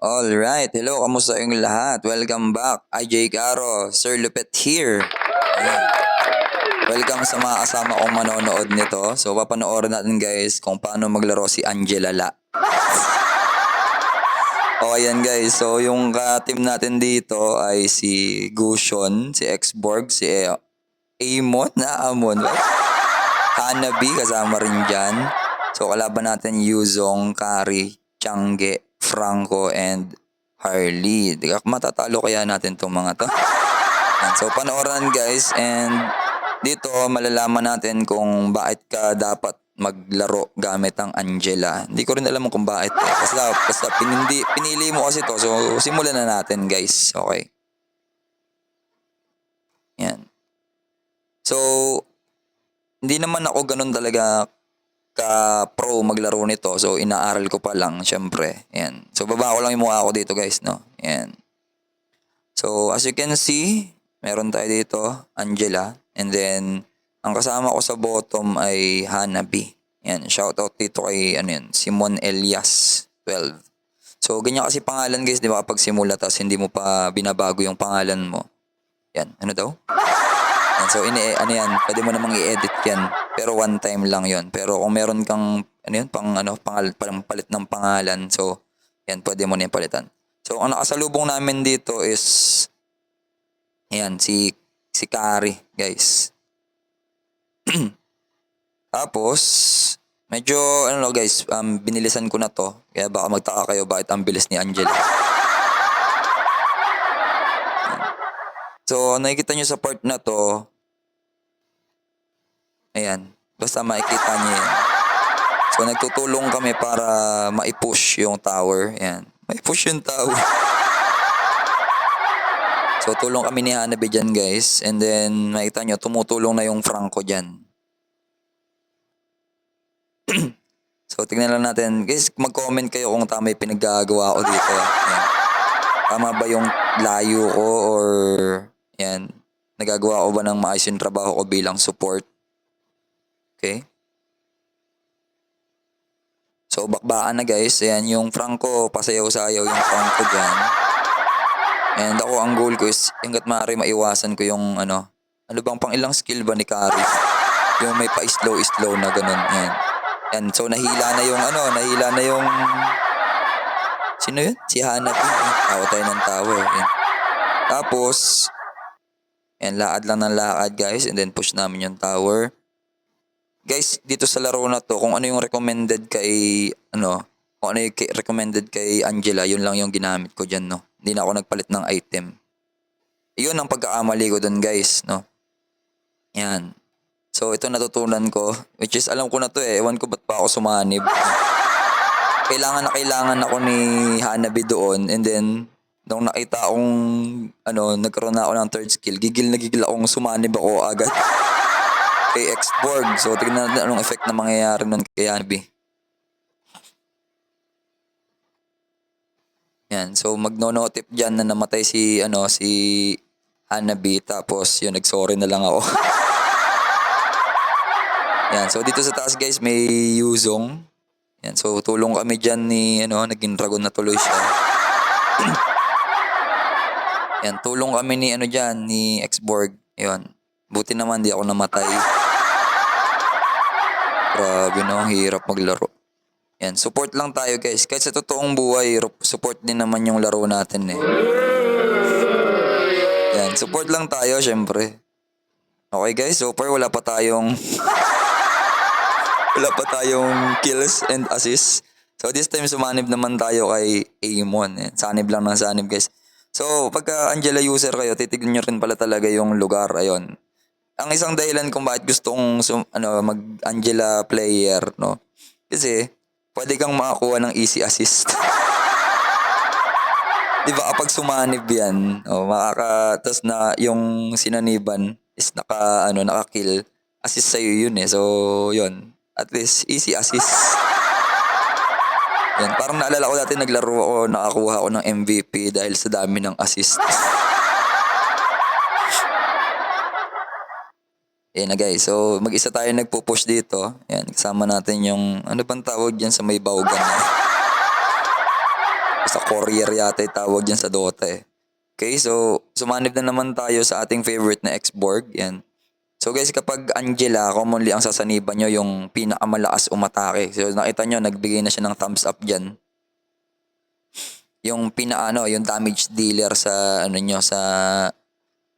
Alright, hello, kamusta yung lahat? Welcome back. IJ Caro, Sir Lupet here. Ayan. Welcome sa mga kasama kong manonood nito. So, papanoorin natin guys kung paano maglaro si Angela La. O, ayan guys. So, yung team natin dito ay si Gushon, si Xborg, si Amon, Hanabi, kasama rin dyan. So, kalaban natin Yuzong, Kari, Changge, Franco, and Harley. Matatalo kaya natin itong mga to? Yan. So, panoorin guys, and dito malalaman natin kung bakit ka dapat maglaro gamit ang Angela. Hindi ko rin alam kung bakit. Basta pinili mo kasi to. So, simulan na natin guys. Okay. Yan. So, hindi naman ako ganun talaga ka-pro maglaro nito. So, inaaral ko pa lang, syempre. Yan. So, baba ko lang yung mukha ko dito, guys, no? Yan. So, as you can see, meron tayo dito, Angela. And then, ang kasama ko sa bottom ay Hanabi. Yan. Shoutout dito kay, Simon Elias 12. So, ganyan kasi pangalan, guys, di ba? Kapag simula, tapos hindi mo pa binabago yung pangalan mo. Yan. Ano daw? Yan. So, pwede mo namang i-edit yan. Pero one time lang yon. Pero kung meron kang, palit ng pangalan. So, yan, pwede mo na yung palitan. So, ang nakasalubong namin dito is, yan, si Kari, guys. Tapos, medyo, guys, binilisan ko na to. Kaya baka magtaka kayo bakit ang bilis ni Angela. So, nakikita nyo sa part na to, ayan, basta makikita nyo yan. So, nagtutulong kami para maipush yung tower. Ayan, maipush yung tower. So, tulong kami ni Hanabi dyan, guys. And then, makikita nyo, tumutulong na yung Franco dyan. So, tignan lang natin. Guys, mag-comment kayo kung tama yung pinaggagawa ko dito. Ayan. Tama ba yung layo ko or yan, nagagawa ko ba ng maayos yung trabaho ko bilang support? Okay. So, bakbaan na guys. Ayan, yung Franco, pasayaw-sayaw yung Franco dyan. And ako, ang goal ko is, hanggat maaari maiwasan ko yung, ano bang pang ilang skill ba ni Kari? Yung may pa-slow na ganun. Ayan. Yan, so nahila na yung, sino yun? Si Hanabi. Tawa tayo ng tawa eh. Yan. Tapos, yan, lakad lang ng lakad guys. And then push namin yung tower. Guys, dito sa laro na to, kung ano yung recommended kay, recommended kay Angela, yun lang yung ginamit ko dyan, no? Hindi na ako nagpalit ng item. Yun ang pagkakamali ko dun guys, no? Yan. So, ito natutunan ko, which is alam ko na to eh. Ewan ko ba't pa ako sumanib. Kailangan ako ni Hanabi doon. And then, nung nakita akong, nagkaroon na ako ng third skill, gigil akong sumanib ako agad. Kay Xborg. So, tignan natin anong effect na mangyayari nun kay Hanabi. Yan. So, magno-notip dyan na namatay si Hanabi. Tapos, yun, nag-sorry na lang ako. Yan. So, dito sa taas, guys, may Yuzong. Yan. So, tulong kami dyan ni, naging dragon na tuloy siya. Yan. Tulong kami ni, ni Xborg. Yan. Buti naman, di ako namatay. Grabe, no? Hirap maglaro. Yan. Support lang tayo, guys. Kahit sa totoong buhay, support din naman yung laro natin, eh. Yan. Support lang tayo, syempre. Okay, guys. So far, wala pa tayong kills and assists. So, this time, sumanib naman tayo kay Amon. Yan. Sanib lang ng sanib, guys. So, pagka Angela user kayo, titignan nyo rin pala talaga yung lugar. Ayun. Ang isang dahilan kung bakit gusto kong mag-Angela player, no? Kasi, pwede kang makakuha ng easy assist. Di ba kapag sumanib yan, tapos na yung sinaniban is naka-kill, assist sa'yo yun eh. So, yun. At least, easy assist. Yan, parang naalala ko dati naglaro ako, nakakuha ako ng MVP dahil sa dami ng assist. Yan na guys, so mag-isa tayo nagpo-push dito. Yan, kasama natin yung, ano bang tawag dyan sa may bawgan na? Basta courier yata yung tawag dyan sa Dota eh. Okay, so sumanib na naman tayo sa ating favorite na X-Borg. Yan. So guys, kapag Angela, commonly ang sasaniban nyo yung pinakamalakas umatake. So nakita nyo, nagbigay na siya ng thumbs up dyan. Yung yung damage dealer sa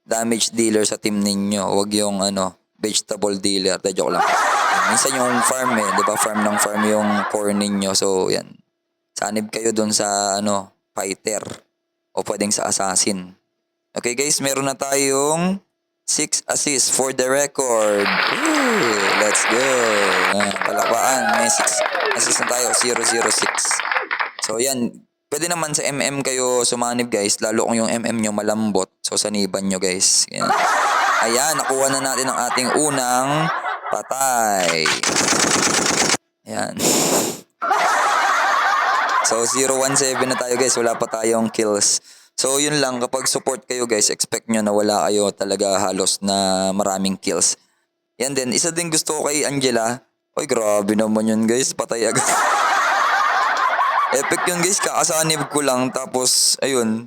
damage dealer sa team ninyo. Huwag yung vegetable dealer. Joke lang. Minsan yung farm eh, 'di ba? Farm ng farm yung core ninyo. So yan. Sanib kayo doon sa fighter o pwedeng sa assassin. Okay guys, meron na tayong 6 assists for the record. Woo! Let's go. Palakpakan. May 6 assists na tayo. 006. So yan. Pwede naman sa MM kayo sumanib guys. Lalo kung yung MM nyo malambot. So saniban nyo guys. Yan. Ayan. Nakuha na natin ang ating unang patay. Yan. So 017 na tayo guys. Wala pa tayong kills. So yun lang, kapag support kayo guys, expect nyo na wala kayo talaga halos na maraming kills. Yan din, isa din gusto ko kay Angela. Oy, grabe naman yun guys, patay agad. Epic yun guys, kakasanib ko lang tapos ayun,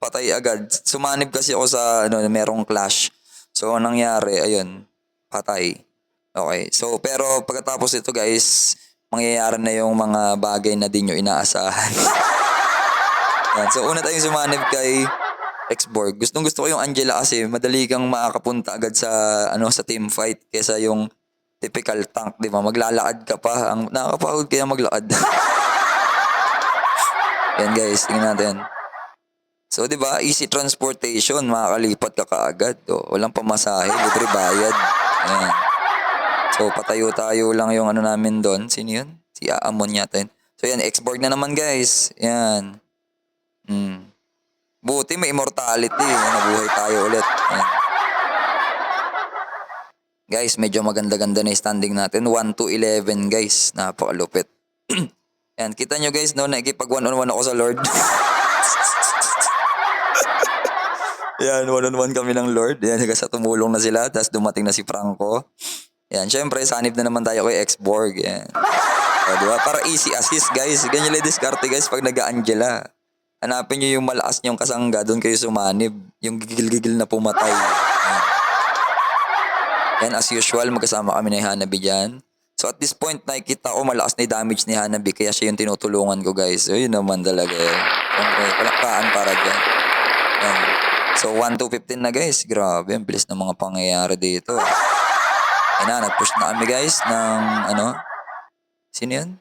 patay agad. Sumanib kasi ako sa merong clash. So anong nangyari, ayun, patay. Okay, so pero pagkatapos ito guys, mangyayari na yung mga bagay na di nyo inaasahan. Yan. So una tayong sumanib kay X-Borg. Gustong gusto ko yung Angela kasi madali kang makakapunta agad sa sa team fight kaysa yung typical tank, di ba? Maglalakad ka pa. Ang nakakapagod kaya maglakad. Yan guys, tingnan natin. So di ba, easy transportation, makakalipat ka kaagad. Walang pamasahe, libre bayad. Yan. So patayo-tayo lang yung namin doon. Sino yun? Si Aamon yata yun. So yan, X-Borg na naman guys. Yan. Buti may immortality. Nabuhay tayo ulit. Ayan. Guys, medyo maganda-ganda na yung standing natin. 1-11 guys. Napakalupit. Ayan, kita nyo guys, nakikipag 1-on-1 ako sa Lord. Ayan, 1-on-1 kami ng Lord. Ayan, kasi tumulong na sila. Tapos dumating na si Franco. Ayan, syempre, sanib na naman tayo kay X-Borg. Ayan. Diba? Para easy assist guys. Ganyan lang diskarte guys pag nag-Angela. Hanapin nyo yung malakas nyong kasangga, doon kayo sumanib. Yung gigil-gigil na pumatay. Yan, as usual, magkasama kami ni Hanabi dyan. So at this point, nakikita ko malakas na yung damage ni Hanabi, kaya siya yung tinutulungan ko guys. So yun naman talaga eh. Okay, palakpakan para dyan. Yan. So 1-15 na guys. Grabe, ang bilis ng mga pangyayari dito. Yan na, nag-push na kami guys ng Sino yan?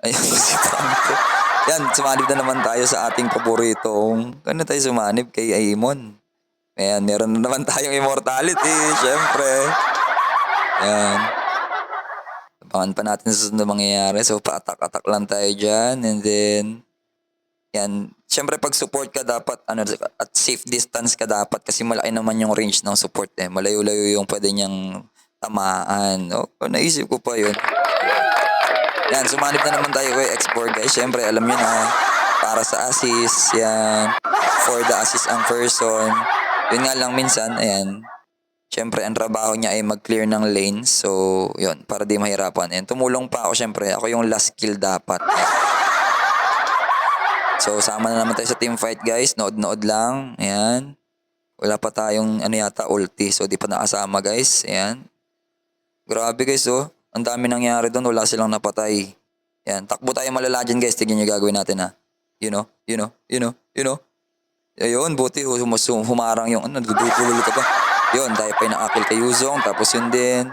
Ayun, si Franco. Yan, sumanib na naman tayo sa ating paboritong. Tayo sumanib kay Aimon. Ayan, meron na naman tayong immortality, syempre. Ayan. Abangan pa natin sa susunod na mangyayari. So, paatak-atak lang tayo dyan. And then, yan. Syempre, pag support ka dapat, at safe distance ka dapat kasi malaki naman yung range ng support eh. Malayo-layo yung pwede niyang tamaan. Naisip ko pa yun. Yan, sumanib na naman tayo kay X-Borg guys. Siyempre, alam nyo na, para sa assist, yan, for the assist ang person. Yun nga lang minsan, ayan, siyempre, ang trabaho niya ay mag-clear ng lanes. So, yun, para di mahirapan. And tumulong pa ako, siyempre, ako yung last kill dapat. Ayan. So, sama na naman tayo sa team fight guys. Nood-nood lang. Ayan. Wala pa tayong, yata, ulti. So, di pa nakasama guys. Ayan. Grabe guys, ang dami nangyari doon, wala silang napatay. Yan, takbo tayo malala dyan guys, tignan nyo gagawin natin ha. You know. Ayun, buti humarang yung, nadudulol ka pa. Yun, tayo pa yung nakakil kay Yuzong, tapos yun din.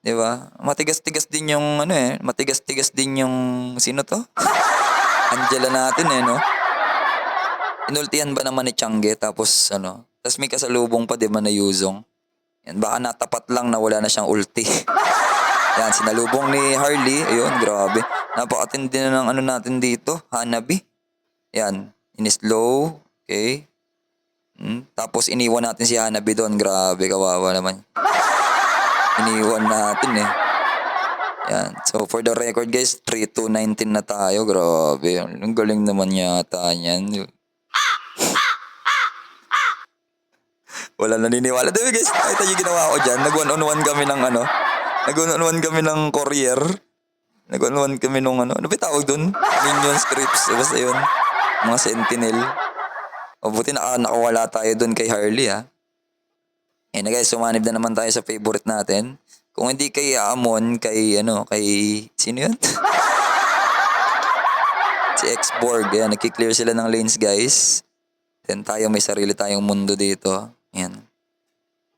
Diba? Matigas-tigas din yung, matigas-tigas din yung, sino to? Angela natin no? Inultihan ba naman ni Changge, tapos tapos may kasalubong pa diba na Yuzong. Yan, baka natapat lang na wala na siyang ulti. Yan, sinalubong ni Harley. Ayun, grabe. Napakatindi na ng natin dito. Hanabi. Yan, in-slow. Okay. Tapos iniwan natin si Hanabi doon. Grabe, kawawa naman. Iniwan natin eh. Yan. So, for the record guys, 3-2-19 na tayo. Grabe. Ang galing naman yata yan. Wala naniniwala. Diba guys, kahit yung ginawa ko dyan, nag-1-on-1 kami ng Nag-1-on-1 kami ng courier. Nag-1-on-1 kami nung ano ba tawag dun? Minion scripts. Basta yun. Mga Sentinel. O buti nakawala tayo dun kay Harley ha. Ayun na guys, sumanib na naman tayo sa favorite natin. Kung hindi kay Amon, kay sino yun? Si X-Borg. Ayan, nagki-clear sila ng lanes guys. Then tayo may sarili tayong mundo dito. Ayan.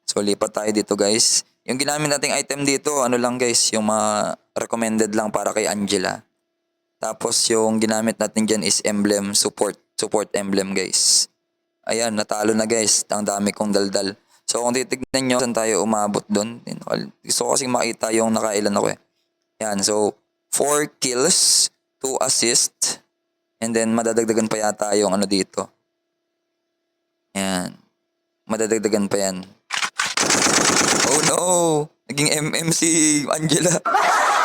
So lipat tayo dito guys. Yung ginamit nating item dito, ano lang guys, yung mga recommended lang para kay Angela. Tapos yung ginamit natin dyan is emblem, support emblem guys. Ayan, natalo na guys. Ang dami kong daldal. So kung titignan nyo, saan tayo umabot doon? Gusto ko kasing makita yung nakailan ako eh. Ayan, so 4 kills, 2 assists, and then madadagdagan pa yata yung ano dito. Ayan. Madadagdagan pa yan. Oh no! Naging MM si Angela.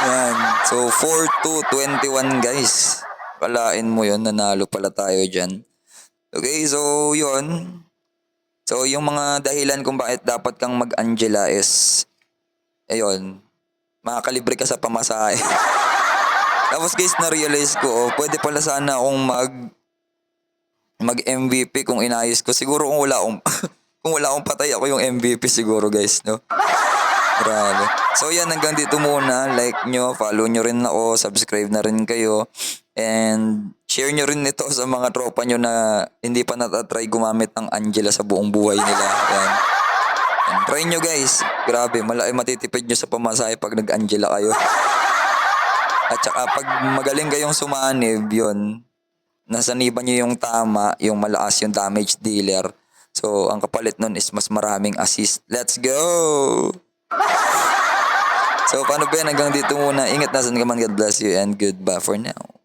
Ayan. So 4-21 guys. Kalain mo yun, nanalo pala tayo dyan. Okay, so yun. So yung mga dahilan kung bakit dapat kang mag-Angela is, ayun, makakalibre ka sa pamasahe. Tapos guys, na-realize ko, pwede pala sana akong mag-MVP kung inayos ko. Siguro kung wala akong, kung wala akong patay ako yung MVP siguro guys, no? Grabe. So yan, hanggang dito muna. Like nyo, follow nyo rin ako, subscribe na rin kayo. And share nyo rin ito sa mga tropa nyo na hindi pa natatry gumamit ng Angela sa buong buhay nila. Yan. And try nyo guys. Grabe, malaki matitipid nyo sa pamasahe pag nag-Angela kayo. At saka pag magaling kayong sumanib, yun, nasaniban nyo yung tama, yung malakas yung damage dealer. So, ang kapalit nun is mas maraming assist. Let's go! So, paano ba yan? Hanggang dito muna. Ingat na, saan ka man. God bless you and goodbye for now.